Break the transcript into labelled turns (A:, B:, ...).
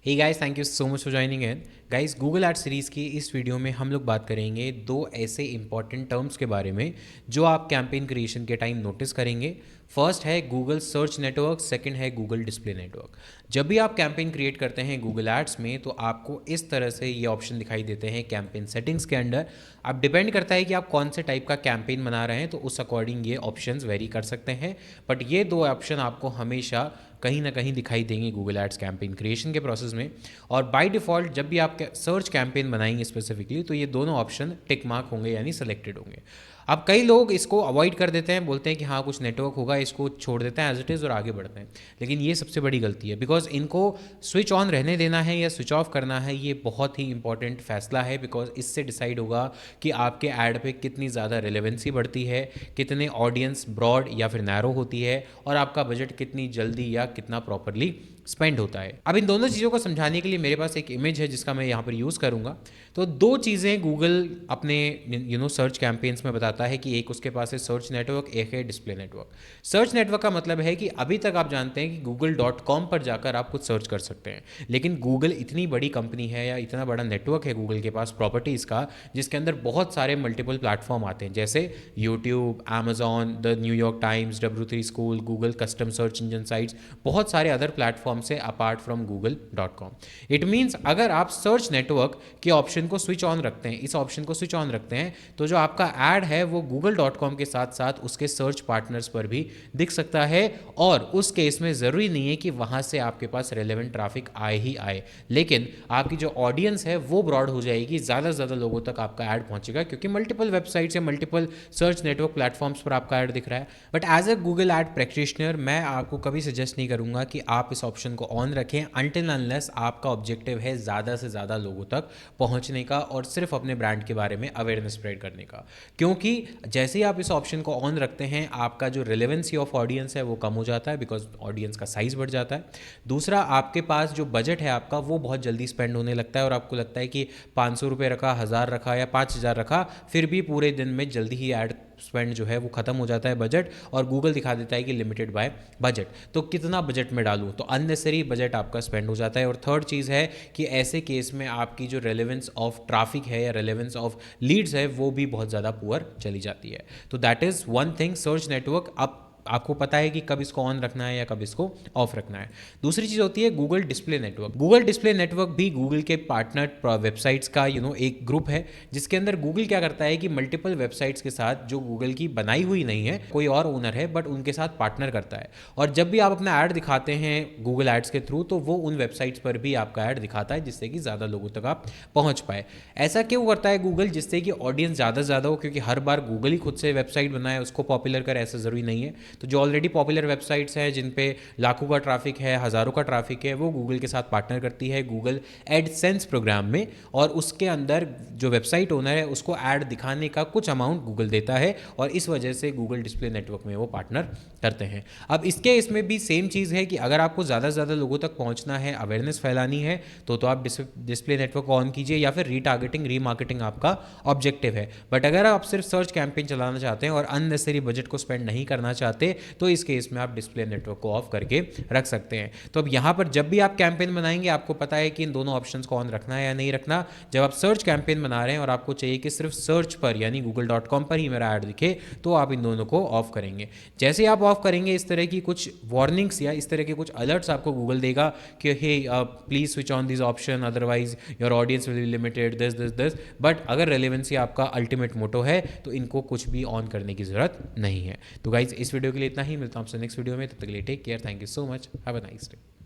A: Hey guys, thank you so much for joining in. Guys, Google ad series की इस video में हम लोग बात करेंगे दो ऐसे इंपॉर्टेंट टर्म्स के बारे में जो आप कैंपेन क्रिएशन के टाइम नोटिस करेंगे। फर्स्ट है गूगल सर्च नेटवर्क, सेकंड है गूगल डिस्प्ले नेटवर्क। जब भी आप कैंपेन क्रिएट करते हैं गूगल एड्स में तो आपको इस तरह से ये ऑप्शन दिखाई देते हैं कैंपेन सेटिंग्स के अंडर। अब डिपेंड करता है कि आप कौन से टाइप का कैंपेन बना रहे हैं, तो उस अकॉर्डिंग ये ऑप्शंस वेरी कर सकते हैं। बट ये दो ऑप्शन आपको हमेशा कहीं ना कहीं दिखाई देंगे गूगल एड्स कैंपेन क्रिएशन के प्रोसेस में। और बाय डिफ़ॉल्ट जब भी आप सर्च कैंपेन बनाएंगे स्पेसिफिकली तो ये दोनों ऑप्शन टिक मार्क होंगे, यानी सेलेक्टेड होंगे। अब कई लोग इसको अवॉइड कर देते हैं, बोलते हैं कि हाँ कुछ नेटवर्क होगा, इसको छोड़ देते हैं एज इट इज़ और आगे बढ़ते हैं। लेकिन ये सबसे बड़ी गलती है, बिकॉज इनको स्विच ऑन रहने देना है या स्विच ऑफ करना है ये बहुत ही इंपॉर्टेंट फैसला है। बिकॉज इससे डिसाइड होगा कि आपके ऐड पे कितनी ज़्यादा रिलेवेंसी बढ़ती है, कितने ऑडियंस ब्रॉड या फिर नैरो होती है, और आपका बजट कितनी जल्दी या कितना प्रॉपरली स्पेंड होता है। अब इन दोनों चीज़ों को समझाने के लिए मेरे पास एक इमेज है जिसका मैं यहाँ पर यूज़ करूँगा। तो दो चीज़ें गूगल अपने सर्च कैंपेन्स में बताता है कि एक उसके पास है सर्च नेटवर्क, एक है डिस्प्ले नेटवर्क। सर्च नेटवर्क का मतलब है कि अभी तक आप जानते हैं कि google.com पर जाकर आप कुछ सर्च कर सकते हैं, लेकिन गूगल इतनी बड़ी कंपनी है या इतना बड़ा नेटवर्क है गूगल के पास प्रॉपर्टीज़ का, जिसके अंदर बहुत सारे मल्टीपल प्लेटफॉर्म आते हैं, जैसे YouTube, Amazon, the New York times, W3 school, Google custom search engine sites, बहुत सारे अदर प्लेटफॉर्म से apart from google.com। It means अगर आप सर्च नेटवर्क के ऑप्शन को स्विच ऑन रखते हैं, इस ऑप्शन को स्विच ऑन रखते हैं, तो जो आपका ऐड है वो google.com के साथ साथ उसके सर्च पार्टनर्स पर भी दिख सकता है। और उस केस में ज़रूरी नहीं है कि वहाँ से आपके पास रेलेवेंट ट्रैफिक आए ही आए, लेकिन आपकी जो ऑडियंस है वो ब्रॉड हो जाएगी, ज़्यादा से ज़्यादा लोगों तक आपका ऐड पहुँचेगा, क्योंकि मल्टीपल वेबसाइट्स या मल्टीपल सर्च नेटवर्क प्लेटफॉर्म्स पर आपका ऐड दिख रहा है। But as a Google ad practitioner मैं आपको कभी सजेस्ट नहीं करूँगा कि आप इस ऑप्शन को ऑन रखें अनटिल अनलेस आपका ऑब्जेक्टिव है ज़्यादा से ज़्यादा लोगों तक पहुंचने का और सिर्फ अपने ब्रांड के बारे में अवेयरनेस स्प्रेड करने का। क्योंकि जैसे ही आप इस ऑप्शन को ऑन रखते हैं आपका जो रिलेवेंसी ऑफ ऑडियंस है वो कम हो जाता है, बिकॉज ऑडियंस का साइज़ बढ़ जाता है। दूसरा, आपके पास जो बजट है आपका वो बहुत जल्दी स्पेंड होने लगता है और आपको लगता है कि 500 रुपये रखा, 1000 रखा या 5000 रखा, फिर भी पूरे दिन में जल्दी ही ऐड स्पेंड जो है वो खत्म हो जाता है बजट, और गूगल दिखा देता है कि लिमिटेड बाय बजट। तो कितना बजट में डालूं, तो अननेसेसरी बजट आपका स्पेंड हो जाता है। और थर्ड चीज़ है कि ऐसे केस में आपकी जो रेलेवेंस ऑफ ट्रैफिक है या रेलेवेंस ऑफ लीड्स है वो भी बहुत ज़्यादा पुअर चली जाती है। तो that is one thing, search network अब आपको पता है कि कब इसको ऑन रखना है या कब इसको ऑफ रखना है। दूसरी चीज़ होती है Google display network. Google display network भी गूगल के पार्टनर वेबसाइट्स का एक ग्रुप है, जिसके अंदर गूगल क्या करता है कि मल्टीपल वेबसाइट्स के साथ जो गूगल की बनाई हुई नहीं है, कोई और ओनर है बट उनके साथ पार्टनर करता है। और जब भी आप अपना ऐड दिखाते हैं गूगल एड्स के थ्रू तो वो उन वेबसाइट्स पर भी आपका ऐड दिखाता है, जिससे कि ज़्यादा लोगों तक आप पहुँच पाए। ऐसा क्यों करता है गूगल? जिससे कि ऑडियंस ज़्यादा से ज़्यादा हो, क्योंकि हर बार गूगल ही खुद से वेबसाइट बनाए उसको पॉपुलर करे ऐसा ज़रूरी नहीं है। तो जो ऑलरेडी पॉपुलर वेबसाइट्स हैं जिन पे लाखों का ट्रैफिक है, हज़ारों का ट्रैफिक है, वो गूगल के साथ पार्टनर करती है गूगल एडसेंस प्रोग्राम में, और उसके अंदर जो वेबसाइट ओनर है उसको ऐड दिखाने का कुछ अमाउंट गूगल देता है, और इस वजह से गूगल डिस्प्ले नेटवर्क में वो पार्टनर करते हैं। अब इसके इसमें भी सेम चीज़ है कि अगर आपको ज़्यादा से ज़्यादा लोगों तक पहुंचना है, अवेयरनेस फैलानी है, तो आप डिस्प्ले नेटवर्क ऑन कीजिए, या फिर रीटारगेटिंग, रीमार्केटिंग आपका ऑब्जेक्टिव है। बट अगर आप सिर्फ सर्च कैंपेन चलाना चाहते हैं और अननेसेसरी बजट को स्पेंड नहीं करना चाहते, तो इस केस में आप डिस्प्ले नेटवर्क को ऑफ करके रख सकते हैं। तो अब यहाँ पर जब भी आप कैंपेन बनाएंगे आपको पता है कि इन दोनों ऑप्शंस को ऑन रखना है या नहीं रखना। जब आप सर्च कैंपेन बना रहे हैं और आपको चाहिए कि सिर्फ सर्च पर यानी google.com पर ही मेरा ऐड दिखे, तो आप इन दोनों को ऑफ करेंगे। जैसे ही आप ऑफ करेंगे इस तरह की कुछ वार्निंग्स या इस तरह के कुछ अलर्ट्स आपको गूगल देगा कि hey please switch on this option, otherwise your audience will be limited, this. But अगर रेलेवेंसी आपका अल्टीमेट मोटो है तो इनको कुछ भी ऑन करने की जरूरत नहीं है। तो गाइज इस वीडियो के लिए इतना ही, मिलता हूं आपसे नेक्स्ट वीडियो में, तब तक के लिए take care, thank you so much, have a nice day.